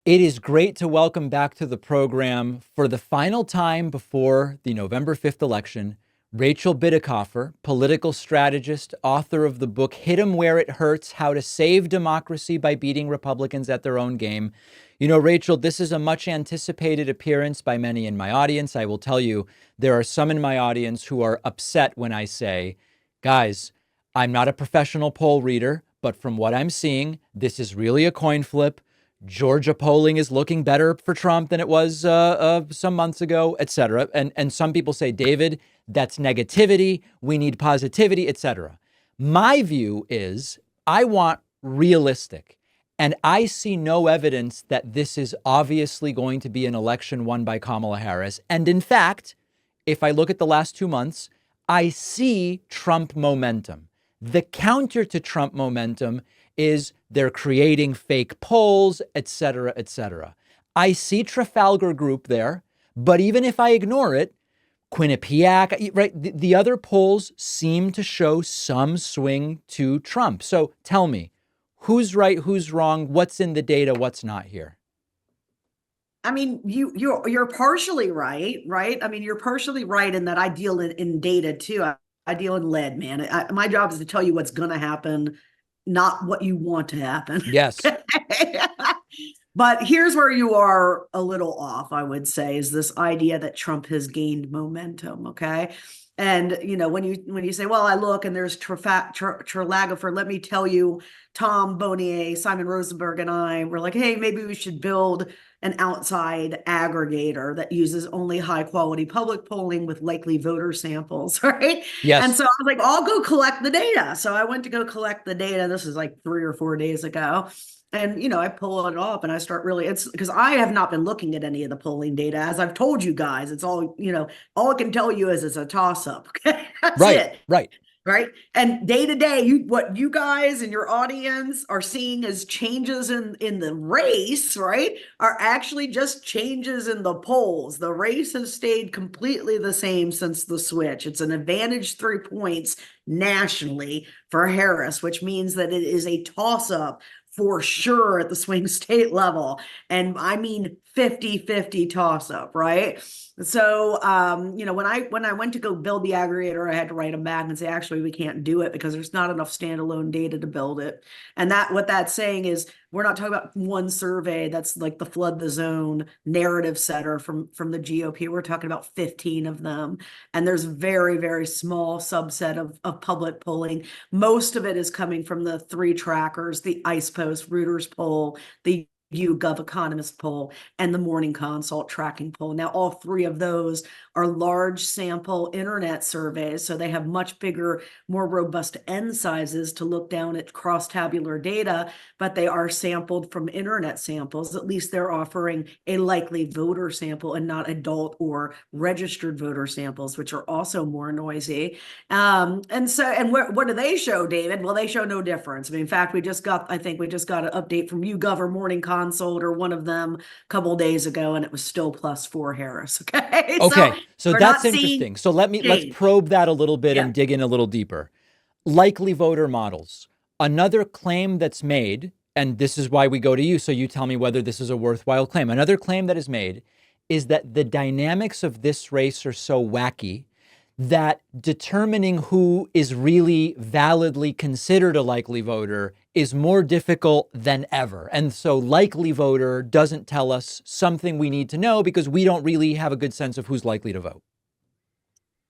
It is great to welcome back to the program for the final time before the November 5th election, Rachel Bidikofer, political strategist, author of the book Hit 'em Where It Hurts: How to Save Democracy by Beating Republicans at Their Own Game. You know, Rachel, this is a much anticipated appearance by many in my audience. I will tell you, there are some in my audience who are upset when I say, guys, I'm not a professional poll reader, but from what I'm seeing, this is really a coin flip. Georgia polling is looking better for Trump than it was some months ago, et cetera. And some people say, David, that's negativity. We need positivity, et cetera. My view is I want realistic. And I see no evidence that this is obviously going to be an election won by Kamala Harris. And in fact, if I look at the last 2 months, I see Trump momentum. The counter to Trump momentum is they're creating fake polls, et cetera, et cetera. I see Trafalgar Group there, but even if I ignore it, Quinnipiac, right, the other polls seem to show some swing to Trump. So tell me, who's right, who's wrong, what's in the data, what's not here? I mean, you're partially right, right? I mean, you're partially right in that I deal in data too. I deal in lead, man. My job is to tell you what's going to happen, not what you want to happen. Yes. But here's where you are a little off, I would say, is this idea that Trump has gained momentum. Okay. And when you say, well, I look and there's Trafalgar, let me tell you, Tom Bonier, Simon Rosenberg, and I were like, hey, maybe we should build an outside aggregator that uses only high quality public polling with likely voter samples, right? And Yes. so I was like, I'll go collect the data. So I went to go collect the data. This is like 3 or 4 days ago. And, I pull it up and I start it's because I have not been looking at any of the polling data. As I've told you guys, it's all, all I can tell you is it's a toss up. Okay. That's Right. it. Right. Right. And day to day, what you guys and your audience are seeing as changes in the race, right, are actually just changes in the polls. The race has stayed completely the same since the switch. It's an advantage 3 points nationally for Harris, which means that it is a toss up for sure at the swing state level. And I mean 50-50 toss up, right? So when I went to go build the aggregator, I had to write them back and say, actually, we can't do it because there's not enough standalone data to build it. And what that's saying is we're not talking about one survey that's like the flood the zone narrative setter from the GOP. We're talking about 15 of them. And there's very, very small subset of public polling. Most of it is coming from the three trackers, the ICE Post, Reuters poll, the YouGov Economist poll, and the Morning Consult tracking poll. Now, all three of those are large sample internet surveys, so they have much bigger, more robust N sizes to look down at cross-tabular data, but they are sampled from internet samples. At least they're offering a likely voter sample and not adult or registered voter samples, which are also more noisy. And what do they show, David? Well, they show no difference. I mean, in fact, I think we just got an update from YouGov or Morning Consult or one of them a couple of days ago, and it was still +4 Harris. Okay. So Okay. So we're that's not seeing interesting. So let's change. probe that a little bit Yeah. and dig in a little deeper. Likely voter models. Another claim that's made, and this is why we go to you, so you tell me whether this is a worthwhile claim. Another claim that is made is that the dynamics of this race are so wacky that determining who is really validly considered a likely voter is more difficult than ever. And so likely voter doesn't tell us something we need to know because we don't really have a good sense of who's likely to vote.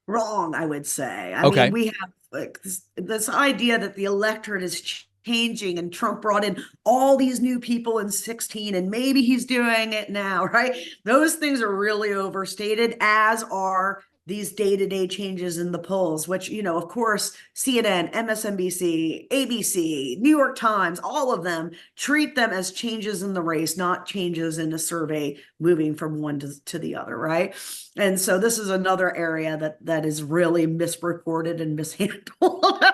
Wrong, I would say. I mean, Okay. we have like this idea that the electorate is changing and Trump brought in all these new people in 16 and maybe he's doing it now, right? Those things are really overstated, as are these day-to-day changes in the polls, which, of course, CNN, MSNBC, ABC, New York Times, all of them treat them as changes in the race, not changes in a survey moving from one to the other, right? And so this is another area that is really misreported and mishandled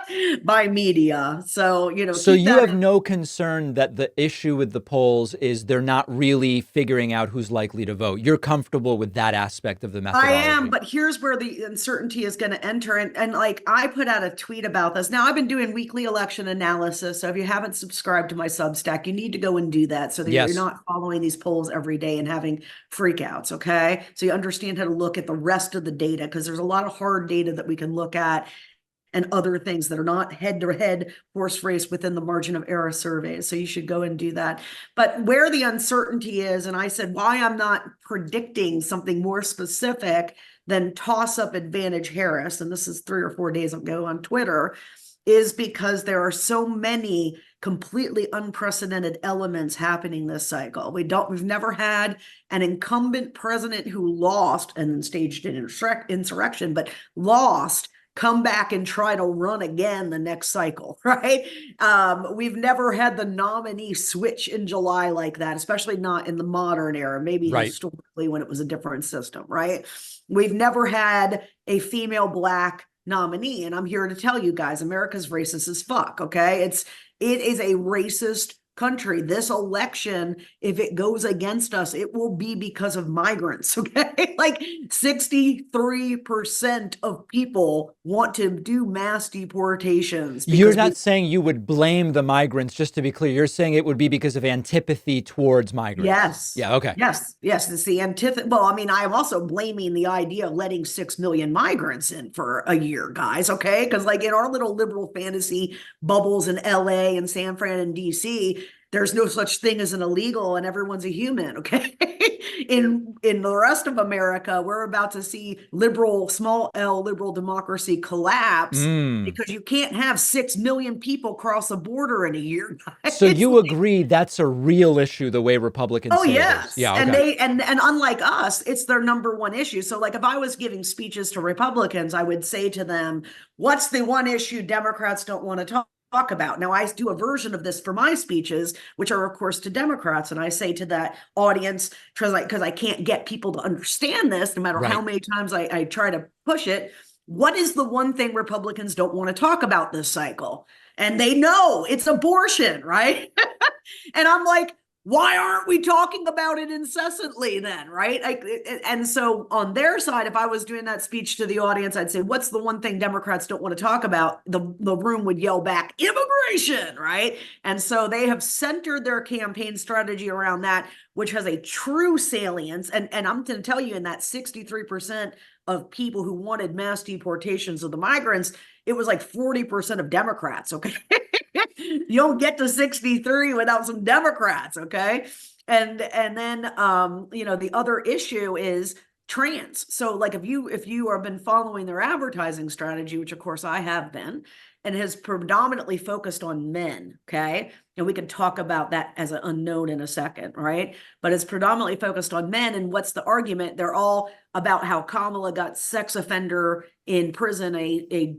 by media. So, So keep you that have in. no concern that the issue with the polls is they're not really figuring out who's likely to vote. You're comfortable with that aspect of the I am, methodology. but here's where the uncertainty is going to enter. And like I put out a tweet about this. Now I've been doing weekly election analysis. So if you haven't subscribed to my Substack, you need to go and do that so that you're Yes. not following these polls every day and having freakouts. Okay. So you understand how to look at the rest of the data, because there's a lot of hard data that we can look at and other things that are not head-to-head horse race within the margin of error surveys. So you should go and do that. But where the uncertainty is, and I said why I'm not predicting something more specific than toss-up advantage Harris, and this is 3 or 4 days ago on Twitter, is because there are so many completely unprecedented elements happening this cycle. We've never had an incumbent president who lost and then staged an insurrection, but lost, come back and try to run again the next cycle, right? We've never had the nominee switch in July like that, especially not in the modern era, maybe Right. historically when it was a different system, right? We've never had a female Black nominee. And I'm here to tell you guys, America's racist as fuck, okay? It is a racist country. This election, if it goes against us, it will be because of migrants, okay? Like 63% of people want to do mass deportations. You're not saying you would blame the migrants, just to be clear. You're saying it would be because of antipathy towards migrants. Yes. Yeah, okay. Yes. It's the antithesis. Well, I mean, I'm also blaming the idea of letting 6 million migrants in for a year, guys, okay? Because like in our little liberal fantasy bubbles in LA and San Fran and DC, there's no such thing as an illegal and everyone's a human, okay? In the rest of America, we're about to see small L liberal democracy collapse because you can't have 6 million people cross the border in a year, guys. So you agree that's a real issue, the way Republicans say yes. it is. Yeah, okay. And unlike us, it's their number one issue. So like if I was giving speeches to Republicans, I would say to them, what's the one issue Democrats don't want to talk about? Now, I do a version of this for my speeches, which are, of course, to Democrats. And I say to that audience, because I can't get people to understand this, no matter how many times I try to push it, what is the one thing Republicans don't want to talk about this cycle? And they know it's abortion, right? And I'm like, why aren't we talking about it incessantly then, right? And so on their side, if I was doing that speech to the audience, I'd say, what's the one thing Democrats don't want to talk about? The room would yell back, immigration, right? And so they have centered their campaign strategy around that, which has a true salience. And I'm going to tell you, in that 63% of people who wanted mass deportations of the migrants, it was like 40% of Democrats, okay? You don't get to 63 without some Democrats, okay? And then the other issue is trans. So like if you have been following their advertising strategy, which of course I have been, and has predominantly focused on men, okay? And we can talk about that as an unknown in a second, right? But it's predominantly focused on men. And what's the argument? They're all about how Kamala got sex offender in prison, a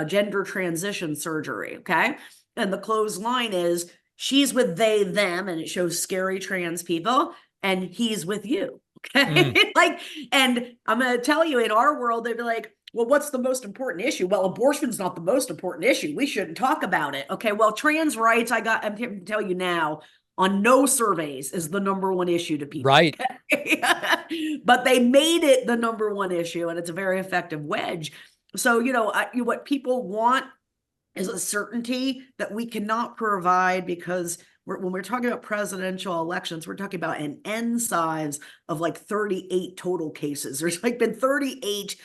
gender transition surgery, okay? And the closed line is, she's with they, them, and it shows scary trans people, and he's with you, okay? And I'm going to tell you, in our world, they'd be like, well, what's the most important issue? Well, abortion's not the most important issue. We shouldn't talk about it. Okay, well, trans rights, I'm here to tell you now, on no surveys is the number one issue to people. Right. But they made it the number one issue, and it's a very effective wedge. So, what people want is a certainty that we cannot provide, because when we're talking about presidential elections, we're talking about an N size of like 38 total cases. There's like been 38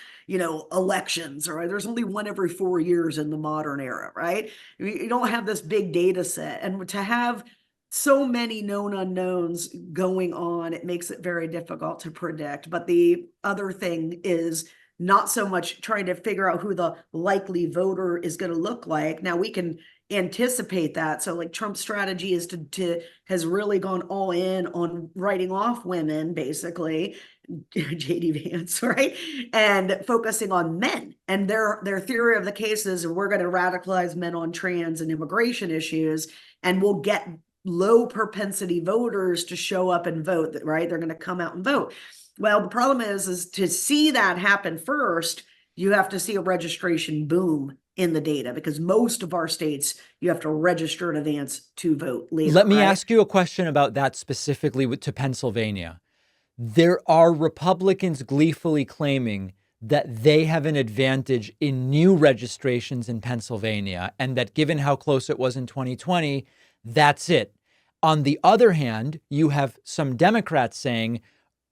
elections, or there's only one every 4 years in the modern era, right? You don't have this big data set. And to have so many known unknowns going on, it makes it very difficult to predict. But the other thing is not so much trying to figure out who the likely voter is going to look like. Now we can anticipate that. So like Trump's strategy is has really gone all in on writing off women, basically, JD Vance, right? And focusing on men. And their theory of the case is, we're going to radicalize men on trans and immigration issues, and we'll get low propensity voters to show up and vote, right? They're going to come out and vote. Well, the problem is to see that happen first, you have to see a registration boom in the data, because most of our states, you have to register in advance to vote later. Let me ask you a question about that specifically to Pennsylvania. There are Republicans gleefully claiming that they have an advantage in new registrations in Pennsylvania, and that given how close it was in 2020, that's it. On the other hand, you have some Democrats saying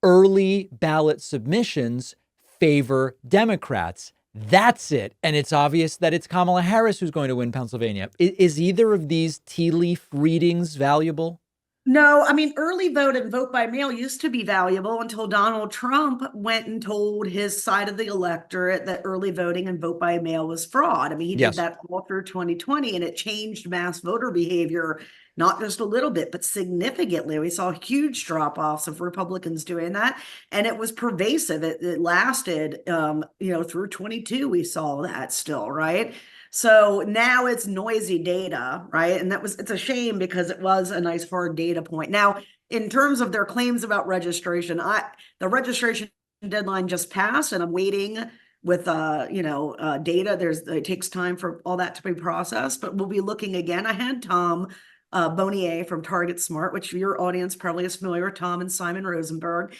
early ballot submissions favor Democrats. That's it. And it's obvious that it's Kamala Harris who's going to win Pennsylvania. Is either of these tea leaf readings valuable? No, I mean, early vote and vote by mail used to be valuable until Donald Trump went and told his side of the electorate that early voting and vote by mail was fraud. I mean, he did Yes. that all through 2020, and it changed mass voter behavior, not just a little bit, but significantly. We saw huge drop-offs of Republicans doing that, and it was pervasive. It lasted, through 22, we saw that still, right? So now it's noisy data, right? And it's a shame because it was a nice hard data point. Now, in terms of their claims about registration, the registration deadline just passed, and I'm waiting with data. It takes time for all that to be processed, but we'll be looking again. I had Tom Bonier from Target Smart, which your audience probably is familiar with, Tom and Simon Rosenberg,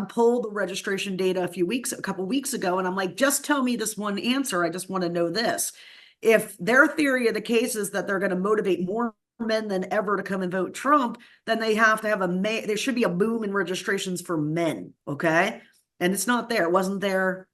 pulled the registration data a couple weeks ago. And I'm like, just tell me this one answer. I just want to know this. If their theory of the case is that they're going to motivate more men than ever to come and vote Trump, then they have to have there should be a boom in registrations for men. Okay. And it's not there. It wasn't there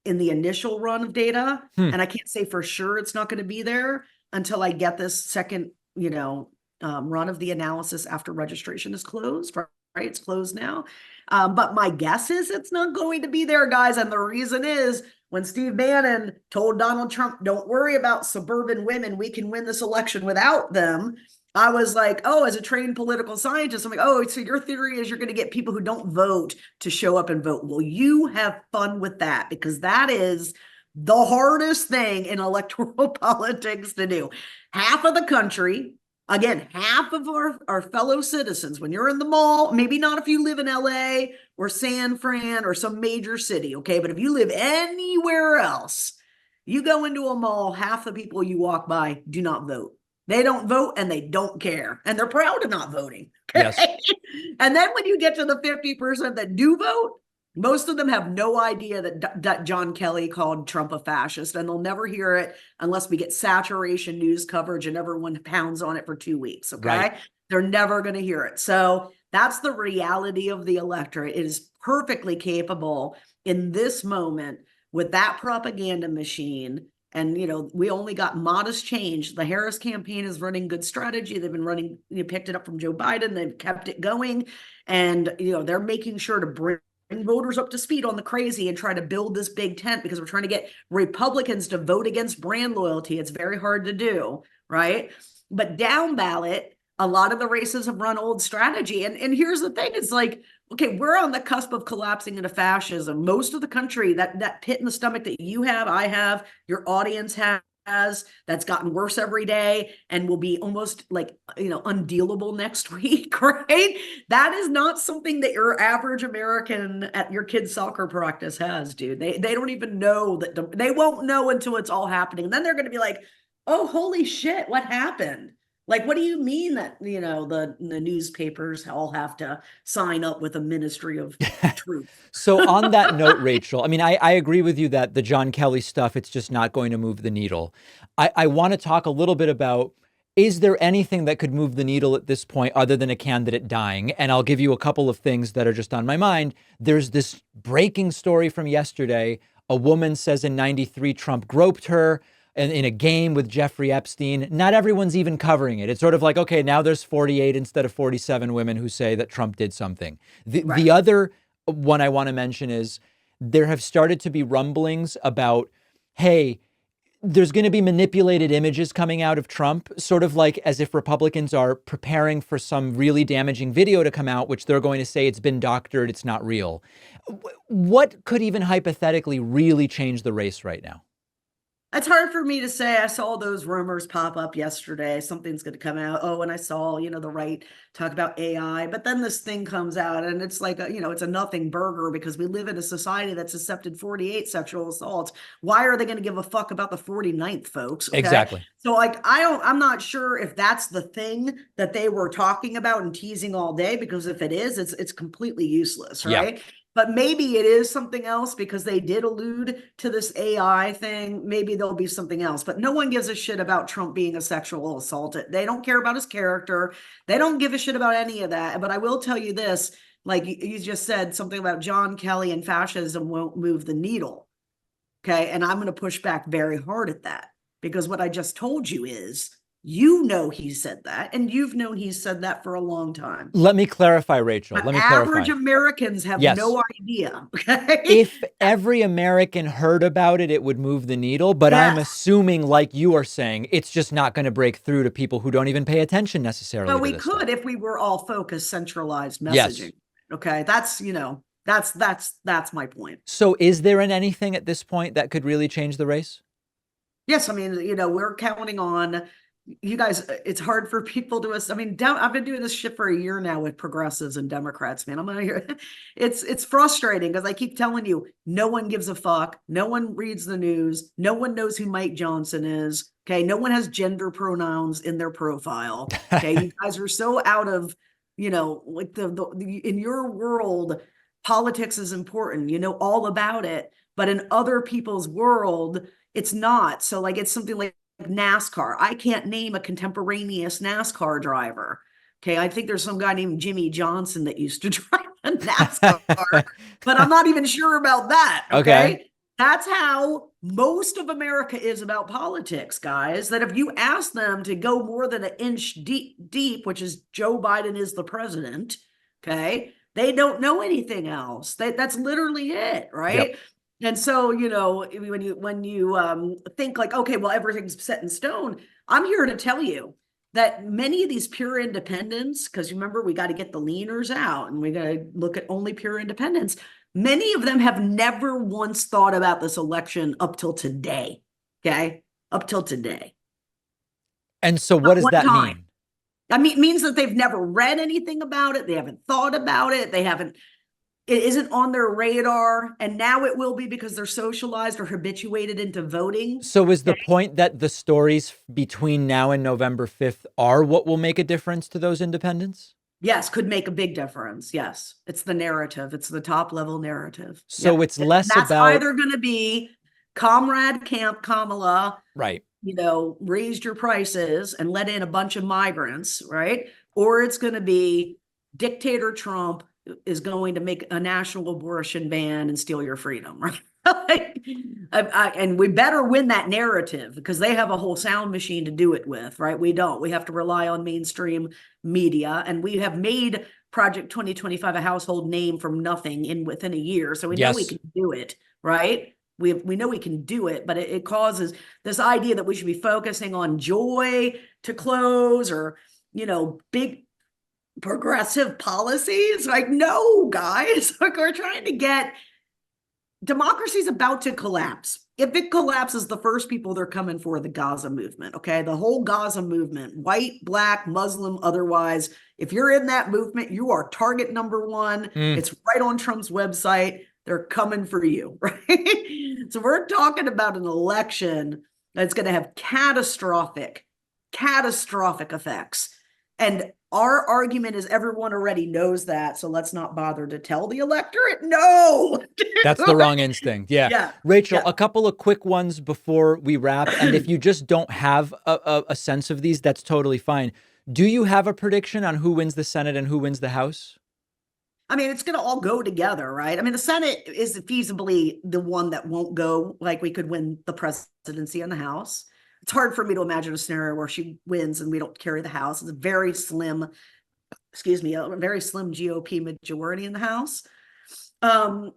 in the initial run of data. And I can't say for sure it's not going to be there until I get this second, run of the analysis after registration is closed, right? It's closed now. But my guess is it's not going to be there, guys. And the reason is when Steve Bannon told Donald Trump, don't worry about suburban women, we can win this election without them. I was like, oh, as a trained political scientist, I'm like, oh, so your theory is you're going to get people who don't vote to show up and vote. Well, you have fun with that, because that is the hardest thing in electoral politics to do. Half of the country, again, half of our fellow citizens, when you're in the mall, maybe not if you live in LA or San Fran or some major city, okay? But if you live anywhere else, you go into a mall, half the people you walk by do not vote. They don't vote and they don't care. And they're proud of not voting. Okay? Yes. And then when you get to the 50% that do vote, most of them have no idea that John Kelly called Trump a fascist, and they'll never hear it unless we get saturation news coverage and everyone pounds on it for 2 weeks, okay? Right. They're never going to hear it. So that's the reality of the electorate. It is perfectly capable in this moment with that propaganda machine. And, we only got modest change. The Harris campaign is running good strategy. They've been running, picked it up from Joe Biden. They've kept it going. And, they're making sure to bring voters up to speed on the crazy and try to build this big tent, because we're trying to get Republicans to vote against brand loyalty. It's very hard to do, right? But down ballot, a lot of the races have run old strategy. And here's the thing, it's like, okay, we're on the cusp of collapsing into fascism. Most of the country, that pit in the stomach that you have, I have, your audience has, that's gotten worse every day and will be almost like, undealable next week, right? That is not something that your average American at your kid's soccer practice has, dude. They don't even know that. They won't know until it's all happening. And then they're going to be like, oh, holy shit, what happened? Like, what do you mean that, the newspapers all have to sign up with a ministry of truth? So on that note, Rachel, I mean, I agree with you that the John Kelly stuff, it's just not going to move the needle. I want to talk a little bit about, is there anything that could move the needle at this point other than a candidate dying? And I'll give you a couple of things that are just on my mind. There's this breaking story from yesterday. A woman says in 93, Trump groped her in a game with Jeffrey Epstein. Not everyone's even covering it. It's sort of like, okay, now there's 48 instead of 47 women who say that Trump did something. The other one I want to mention is there have started to be rumblings about, hey, there's going to be manipulated images coming out of Trump, sort of like as if Republicans are preparing for some really damaging video to come out, which they're going to say it's been doctored, it's not real. What could even hypothetically really change the race right now? It's hard for me to say. I saw those rumors pop up yesterday. Something's going to come out. Oh, and I saw, the right talk about AI. But then this thing comes out and it's like, it's a nothing burger, because we live in a society that's accepted 48 sexual assaults. Why are they going to give a fuck about the 49th, folks? Okay? Exactly. So I'm not sure if that's the thing that they were talking about and teasing all day, because if it is, it's completely useless, right? Yeah. But maybe it is something else because they did allude to this AI thing. Maybe there'll be something else, but no one gives a shit about Trump being a sexual assault. They don't care about his character. They don't give a shit about any of that. But I will tell you this, like you just said something about John Kelly and fascism won't move the needle. Okay. And I'm going to push back very hard at that because what I just told you is, he said that, and you've known he said that for a long time. Let me clarify, Rachel. But Let me average clarify. Americans have Yes. no idea. Okay. If every American heard about it, it would move the needle. But I'm Yes. assuming, like you are saying, it's just not going to break through to people who don't even pay attention necessarily Well, to we this could stuff. if we were all focused, centralized Yes. messaging. Okay. That's my point. So is there anything at this point that could really change the race? Yes. I mean, we're counting on you guys. It's hard for people to us. I mean, I've been doing this shit for a year now with progressives and Democrats, man. I'm gonna hear it's frustrating because I keep telling you, no one gives a fuck. No one reads the news. No one knows who Mike Johnson is. Okay. No one has gender pronouns in their profile. Okay. You guys are so out of, like in your world, politics is important. You know all about it. But in other people's world, it's not. So like it's something like NASCAR. I can't name a contemporaneous NASCAR driver. Okay. I think there's some guy named Jimmy Johnson that used to drive a NASCAR, but I'm not even sure about that. Okay. That's how most of America is about politics, guys. That if you ask them to go more than an inch deep, which is Joe Biden is the president, okay, they don't know anything else. That's literally it, right? Yep. And so, when you think like, okay, well, everything's set in stone, I'm here to tell you that many of these pure independents, because remember, we got to get the leaners out and we got to look at only pure independents. Many of them have never once thought about this election up till today. Okay. Up till today. And so what does that mean? I mean, it means that they've never read anything about it. They haven't thought about it. It isn't on their radar, and now it will be because they're socialized or habituated into voting. So is the point that the stories between now and November 5th are what will make a difference to those independents? Yes, could make a big difference. Yes, it's the narrative. It's the top level narrative. So it's less that's about either going to be Comrade Camp Kamala, right, raised your prices and let in a bunch of migrants, right? Or it's going to be dictator Trump is going to make a national abortion ban and steal your freedom, right? And we better win that narrative because they have a whole sound machine to do it with, right? We don't. We have to rely on mainstream media, and we have made Project 2025 a household name from nothing within a year. So we know we can do it, right? We know we can do it, but it causes this idea that we should be focusing on joy to close or, big progressive policies. Like, no, guys, like we're trying to get democracy's about to collapse. If it collapses, the first people they're coming for the Gaza movement. Okay. The whole Gaza movement, white, black, Muslim, otherwise, if you're in that movement, you are target number one. It's right on Trump's website. They're coming for you, right? So we're talking about an election that's going to have catastrophic effects. And our argument is everyone already knows that, so let's not bother to tell the electorate. No. That's the wrong instinct. Yeah. Rachel, a couple of quick ones before we wrap. And if you just don't have a sense of these, that's totally fine. Do you have a prediction on who wins the Senate and who wins the House? I mean, it's going to all go together, right? I mean, the Senate is feasibly the one that won't go. Like, we could win the presidency and the House. It's hard for me to imagine a scenario where she wins and we don't carry the House. It's a very slim, a very slim GOP majority in the House. In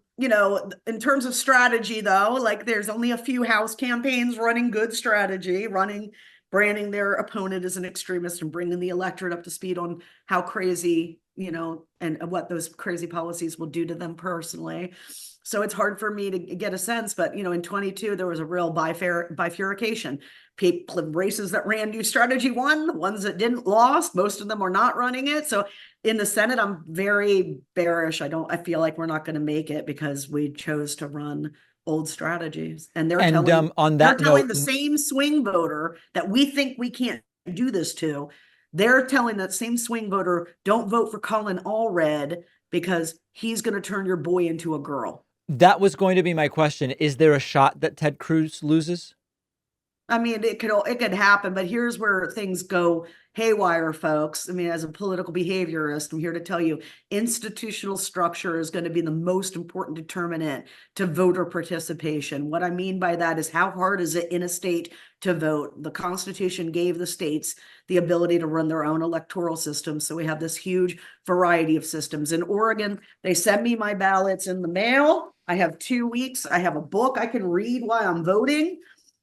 terms of strategy, though, like there's only a few House campaigns running good strategy, branding their opponent as an extremist and bringing the electorate up to speed on how crazy, and what those crazy policies will do to them personally. So it's hard for me to get a sense, but, in 22, there was a real bifurcation. People in races that ran new strategy won, the ones that didn't lost. Most of them are not running it. So in the Senate, I'm very bearish. I feel like we're not going to make it because we chose to run old strategies. And they're telling the same swing voter that we think we can't do this to. They're telling that same swing voter, don't vote for Colin Allred because he's going to turn your boy into a girl. That was going to be my question. Is there a shot that Ted Cruz loses? I mean, it could happen, but here's where things go haywire, folks. I mean, as a political behaviorist, I'm here to tell you institutional structure is going to be the most important determinant to voter participation. What I mean by that is how hard is it in a state to vote? The Constitution gave the states the ability to run their own electoral system. So we have this huge variety of systems. In Oregon, they send me my ballots in the mail. I have 2 weeks. I have a book I can read while I'm voting.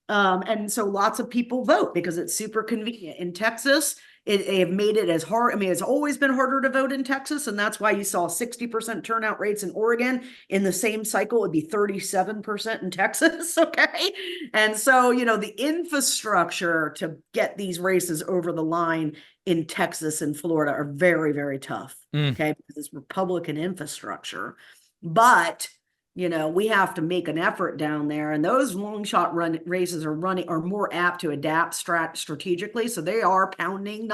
And so lots of people vote because it's super convenient. In Texas, they have made it as hard. I mean, it's always been harder to vote in Texas, and that's why you saw 60% turnout rates in Oregon. In the same cycle, it'd be 37% in Texas. Okay. And so, the infrastructure to get these races over the line in Texas and Florida are very, very tough. Okay. Because it's Republican infrastructure. But we have to make an effort down there, and those long shot races are more apt to adapt strategically. So they are pounding,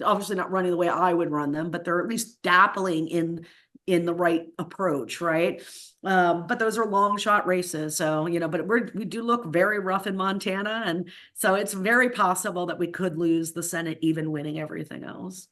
obviously not running the way I would run them, but they're at least dappling in the right approach, right? But those are long shot races. So, but we do look very rough in Montana, and so it's very possible that we could lose the Senate, even winning everything else.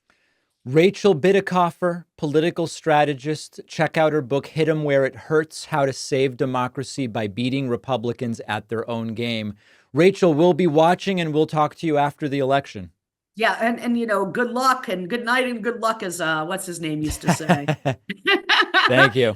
Rachel Bitecofer, political strategist. Check out her book, Hit 'em Where It Hurts, How to Save Democracy by Beating Republicans at Their Own Game. Rachel, we'll be watching and we'll talk to you after the election. Yeah, and good luck and good night and good luck, as what's his name used to say. Thank you.